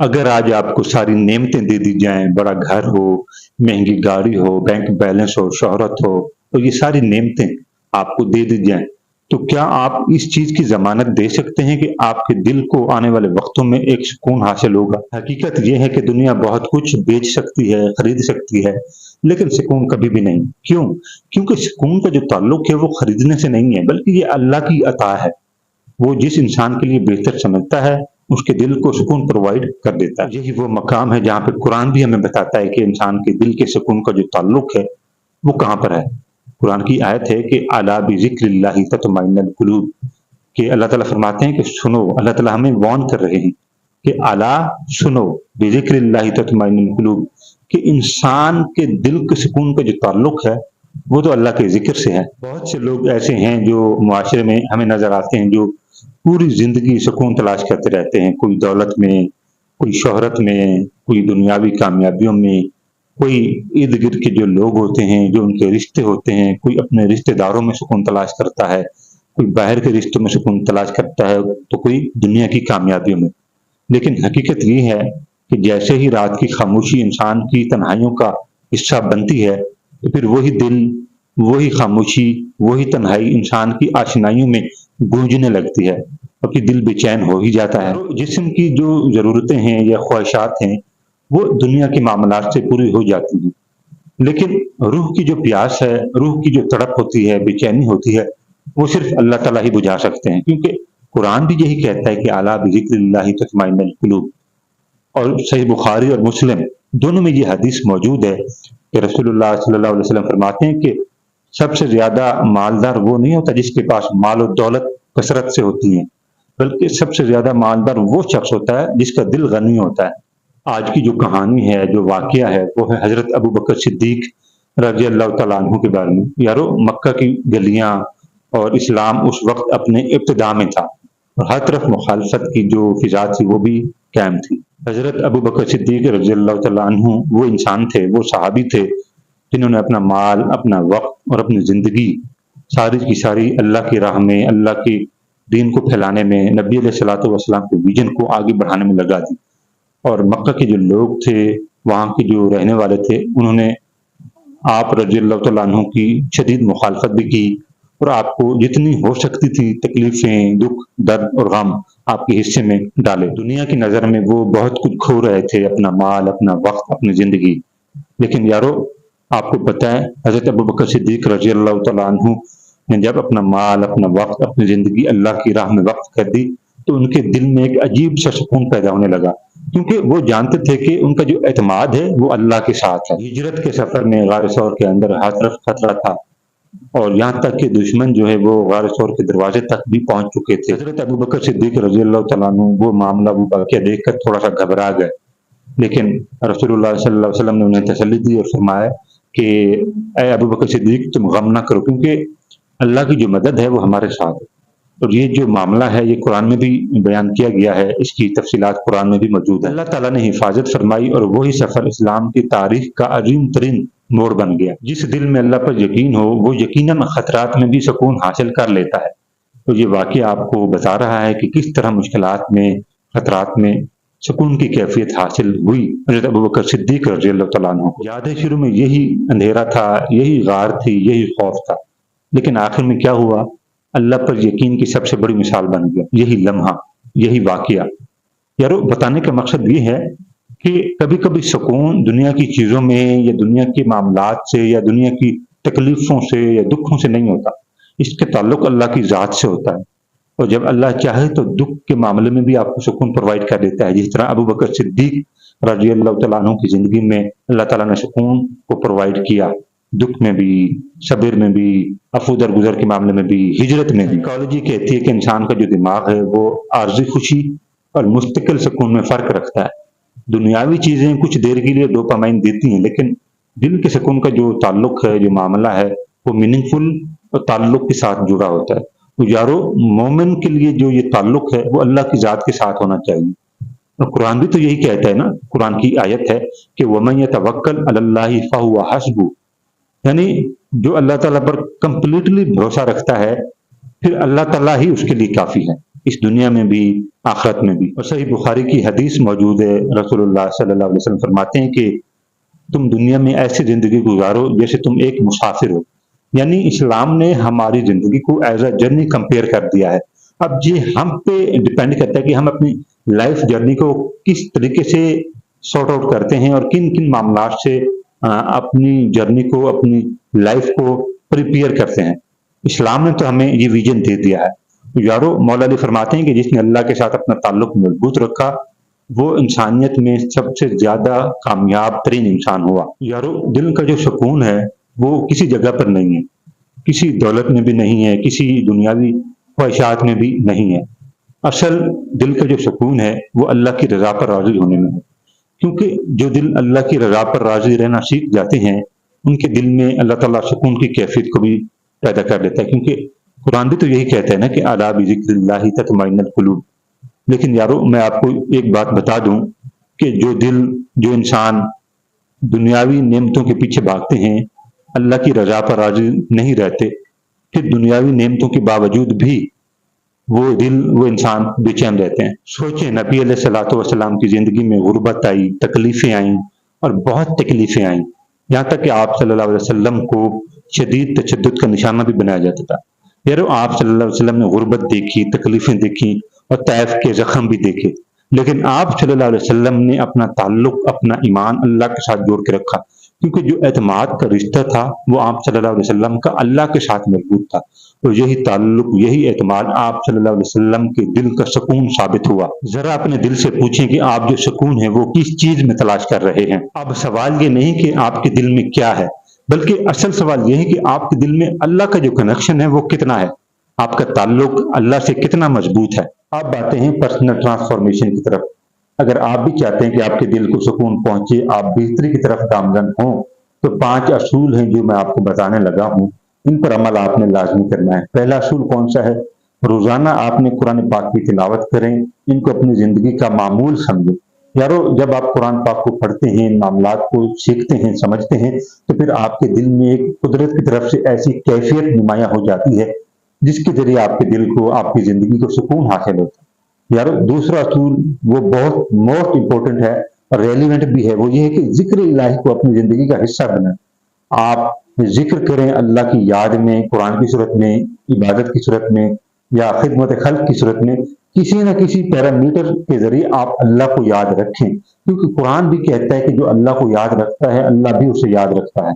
अगर आज आपको सारी नेमतें दे दी जाएँ, बड़ा घर हो, महँगी गाड़ी हो, बैंक बैलेंस हो, शोहरत हो, तो ये सारी नेमतें आपको दे दी जाएँ, तो क्या आप इस चीज़ की ज़मानत दे सकते हैं कि आपके दिल को आने वाले वक़्तों में एक सुकून हासिल होगा? हकीकत ये है कि दुनिया बहुत कुछ बेच सकती है, खरीद सकती है, लेकिन सुकून कभी भी नहीं। क्यों? क्योंकि सुकून का जो ताल्लुक है वो खरीदने से नहीं है, बल्कि ये अल्लाह की अता है। वो जिस इंसान के लिए बेहतर समझता है, उसके दिल को सुकून प्रोवाइड कर देता है। यही वो मकाम है जहाँ पे कुरान भी हमें बताता है कि इंसान के दिल के सुकून का जो ताल्लुक है, वो कहाँ पर है। कुरान की आयत है कि अला बिज़िक्रिल्लाहि तत्मइन्नुल कुलूब, कि अल्लाह ताला फरमाते हैं कि सुनो, अल्लाह ताला हमें वार्न कर रहे हैं कि अला सुनो बिज़िक्रिल्लाहि तत्मइन्नुल कुलूब, कि इंसान के दिल के सुकून का जो ताल्लुक है, वो तो अल्लाह के ज़िक्र से है। बहुत से लोग ऐसे हैं जो मुआशरे में हमें नज़र आते हैं, जो पूरी ज़िंदगी सुकून तलाश करते रहते हैं, कोई दौलत में, कोई शोहरत में, कोई दुनियावी कामयाबियों में, कोई इर्द-गिर्द के जो लोग होते हैं, जो उनके रिश्ते होते हैं, कोई अपने रिश्तेदारों में सुकून तलाश करता है, कोई बाहर के रिश्तों में सुकून तलाश करता है, तो कोई दुनिया की कामयाबियों में। लेकिन हकीकत ये है कि जैसे ही रात की खामोशी इंसान की तन्हाइयों का हिस्सा बनती है, तो फिर वही दिल, वही खामोशी, वही तन्हाई इंसान की आशनाइयों में गूंजने लगती है और फिर दिल बेचैन हो ही जाता है। तो जिस्म की जो ज़रूरतें हैं या ख्वाहिशात हैं, वो दुनिया के मामलात से पूरी हो जाती हैं। लेकिन रूह की जो प्यास है, रूह की जो तड़प होती है, बेचैनी होती है, वो सिर्फ़ अल्लाह ताला ही बुझा सकते हैं। क्योंकि कुरान भी यही कहता है कि अला बिज़िक्रिल्लाहि तत्मइन्नुल कुलूब, और सही बुखारी और मुस्लिम दोनों में ये हदीस मौजूद है कि रसूलुल्लाह सल्लल्लाहु अलैहि वसल्लम फरमाते हैं कि सबसे ज़्यादा मालदार वो नहीं होता जिसके पास माल और दौलत कसरत से होती है, बल्कि सबसे ज़्यादा मालदार वो शख्स होता है जिसका दिल गनी होता है। आज की जो कहानी है, जो वाक़या है, वो है हज़रत अबू बकर सिद्दीक़ रज़ी अल्लाह तआला अन्हु के बारे में। यारो, मक्का की गलियाँ और इस्लाम उस वक़्त अपने इब्तिदा में था और हर तरफ मुखालफत की जो फ़िज़ा थी वो भी कायम थी। हज़रत अबू बकर सिद्दीक़ रज़ी अल्लाह तआला अन्हु वो इंसान थे, वो सहाबी थे, जिन्होंने अपना माल, अपना वक़्त और अपनी ज़िंदगी सारी की सारी अल्लाह की राह में, अल्लाह के दीन को फैलाने में, नबी अलैहिस्सलातु वस्सलाम के विज़न को आगे बढ़ाने में लगा दी। और मक्का के जो लोग थे, वहाँ के जो रहने वाले थे, उन्होंने आप रज़ी अल्लाह तआला अन्हु की शदीद मुखालफत भी की और आपको जितनी हो सकती थी तकलीफ़ें, दुःख, दर्द और गम आपके हिस्से में डाले। दुनिया की नज़र में वो बहुत कुछ खो रहे थे, अपना माल, अपना वक़्त, अपनी ज़िंदगी। लेकिन यारो, आपको पता है हज़रत अबू बकर सिद्दीक़ रज़ी अल्लाह तआला अन्हु ने जब अपना माल, अपना वक़्त, अपनी ज़िंदगी अल्लाह की राह में वक़्फ़ कर दी, तो उनके दिल में एक अजीब-सा सुकून पैदा होने लगा। क्योंकि वो जानते थे कि उनका जो एतमाद है, वो अल्लाह के साथ है। हिजरत के सफ़र में गार सौर के अंदर हर तरफ खतरा था और यहाँ तक कि दुश्मन जो है वो गार सौर के दरवाज़े तक भी पहुँच चुके थे। हज़रत अबू बकर सिद्दीक़ रज़ी अल्लाह तआला अन्हु वो मामला, वो वाक़या देखकर थोड़ा-सा घबरा गए। लेकिन रसूलुल्लाह सल्लल्लाहु अलैहि वसल्लम ने उन्हें तसल्ली दी और फरमाया कि ऐ अबू बकर सिद्दीक़, तुम गम ना करो, क्योंकि अल्लाह की जो मदद है वो हमारे साथ है। और ये जो मामला है ये कुरान में भी बयान किया गया है, इसकी तफ़सीलात कुरान में भी मौजूद है। अल्लाह ताला ने हिफाज़त फरमाई और वही सफ़र इस्लाम की तारीख़ का अज़ीम तरीन मोड़ बन गया। जिस दिल में अल्लाह पर यकीन हो, वो यकीनन खतरात में भी सुकून हासिल कर लेता है। तो ये वाक़या आपको बता रहा है कि किस तरह मुश्किलात में, खतरात में सुकून की कैफ़ियत हासिल हुई हज़रत अबू बकर सिद्दीक़ रज़ी अल्लाह तआला अन्हु को। याद है, शुरू में यही अंधेरा था, यही गार थी, यही खौफ था, लेकिन आखिर में क्या हुआ? अल्लाह पर यकीन की सबसे बड़ी मिसाल बन गया यही लम्हा, यही वाक़या। यारो, बताने का मकसद ये है कि कभी-कभी सुकून दुनिया की चीज़ों में या दुनिया के मामलात से या दुनिया की तकलीफ़ों से या दुखों से नहीं होता। इसका ताल्लुक अल्लाह की ज़ात से होता है। और जब अल्लाह चाहे तो दुःख के मामले में भी आपको सुकून प्रोवाइड कर देता है। जिस तरह अबू बकर सिद्दीक़ रज़ी अल्लाह तआला अन्हु की ज़िंदगी में अल्लाह ताला ने सुकून को प्रोवाइड किया, दुःख में भी, सब्र में भी, अफ़ू दरगुज़र के मामले में भी, हिजरत में भी। साइकोलॉजी कहती है कि इंसान का जो दिमाग है वो आर्ज़ी खुशी और मुस्तकिल सुकून में फ़र्क रखता है। दुनियावी चीज़ें कुछ देर के लिए डोपामाइन देती हैं, लेकिन दिल के सुकून का जो ताल्लुक है, जो मामला है, वो मीनिंगफुल और ताल्लुक के साथ जुड़ा होता है। तो यारो, मोमिन के लिए जो ये ताल्लुक है वो अल्लाह की ज़ात के साथ होना चाहिए। और कुरान भी तो यही कहता है ना, कुरान की आयत है कि वमन यतवक्कल अलल्लाहि फहुव हस्बुह, यानी जो अल्लाह ताला पर कंप्लीटली भरोसा रखता है, फिर अल्लाह ताला ही उसके लिए काफ़ी है। इस दुनिया में भी, आखिरत में भी। और सही बुखारी की हदीस मौजूद है, रसूलुल्लाह सल्लल्लाहु अलैहि वसल्लम फरमाते हैं कि तुम दुनिया में ऐसी जिंदगी गुजारो जैसे तुम एक मुसाफिर हो। यानी इस्लाम ने हमारी जिंदगी को एज अ जर्नी कंपेयर कर दिया है। अब ये हम पे डिपेंड करता है कि हम अपनी लाइफ जर्नी को किस तरीके से सॉर्ट आउट करते हैं और किन किन मामला से अपनी जर्नी को, अपनी लाइफ को प्रिपेयर करते हैं। इस्लाम ने तो हमें ये विजन दे दिया है। तो यारो, मौला अली फरमाते हैं कि जिसने अल्लाह के साथ अपना ताल्लुक मजबूत रखा, वो इंसानियत में सबसे ज्यादा कामयाब तरीन इंसान हुआ। यारो, दिल का जो सुकून है वो किसी जगह पर नहीं है, किसी दौलत में भी नहीं है, किसी दुनियावी ख्वाहिशात में भी नहीं है। असल दिल का जो सुकून है वो अल्लाह की रजा पर राजी होने में है। क्योंकि जो दिल अल्लाह की रजा पर राजी रहना सीख जाते हैं, उनके दिल में अल्लाह ताला सुकून की कैफियत को भी पैदा कर देता है। क्योंकि कुरान भी तो यही कहता है ना कि अला बिज़िक्रिल्लाहि तत्मइन्नुल कुलूब। लेकिन यारो, मैं आपको एक बात बता दूं कि जो इंसान दुनियावी नेमतों के पीछे भागते हैं, अल्लाह की रजा पर राजी नहीं रहते, फिर दुनियावी नेमतों के बावजूद भी वो इंसान बेचैन रहते हैं। सोचें, नबी अलैहिस्सलातु वस्सलाम की जिंदगी में गुर्बत आई, तकलीफें आई और बहुत तकलीफें आई। यहाँ तक कि आप सल्लल्लाहु अलैहि वसल्लम को शदीद तशद्दुद का निशाना भी बनाया जाता था। यारो, आप सल्लल्लाहु अलैहि वसल्लम ने गुर्बत देखी, तकलीफें देखी और तैफ के जख्म भी देखे। लेकिन आप सल्लल्लाहु अलैहि वसल्लम ने अपना ताल्लुक, अपना ईमान अल्लाह के साथ जोड़ के रखा। क्योंकि जो एतमाद का रिश्ता था वो आप सल्लल्लाहु अलैहि वसल्लम का अल्लाह के साथ मजबूत था। और यही ताल्लुक, यही एतमाद आप सल्लल्लाहु अलैहि वसल्लम के दिल का सुकून साबित हुआ। जरा अपने दिल से पूछें कि आप जो सुकून है वो किस चीज में तलाश कर रहे हैं। अब सवाल ये नहीं कि आपके दिल में क्या है, बल्कि असल सवाल ये है कि आपके दिल में अल्लाह का जो कनेक्शन है वो कितना है, आपका ताल्लुक अल्लाह से कितना मजबूत है। अब बातें हैं पर्सनल ट्रांसफॉर्मेशन की तरफ। अगर आप भी चाहते हैं कि आपके दिल को सुकून पहुंचे, आप बेहतरी की तरफ गामजन हों, तो 5 असूल हैं जो मैं आपको बताने लगा हूं। इन पर अमल आपने लाजमी करना है। पहला असूल कौन सा है? रोजाना आपने कुरान पाक की तिलावत करें, इनको अपनी जिंदगी का मामूल समझें। यारो, जब आप कुरान पाक को पढ़ते हैं, मामलात को सीखते हैं, समझते हैं, तो फिर आपके दिल में एक कुदरत की तरफ से ऐसी कैफियत नुमाया हो जाती है जिसके जरिए आपके दिल को, आपकी जिंदगी को सुकून हासिल होता है। यारो, दूसरा असूल वो बहुत मोस्ट इंपॉर्टेंट है और रेलिवेंट भी है, वो ये है कि जिक्र इलाही को अपनी जिंदगी का हिस्सा बनाएं। आप जिक्र करें अल्लाह की याद में, कुरान की सूरत में, इबादत की सूरत में या खिदमत खल्क की सूरत में। किसी न किसी पैरामीटर के जरिए आप अल्लाह को याद रखें, क्योंकि कुरान भी कहता है कि जो अल्लाह को याद रखता है अल्लाह भी उसे याद रखता है।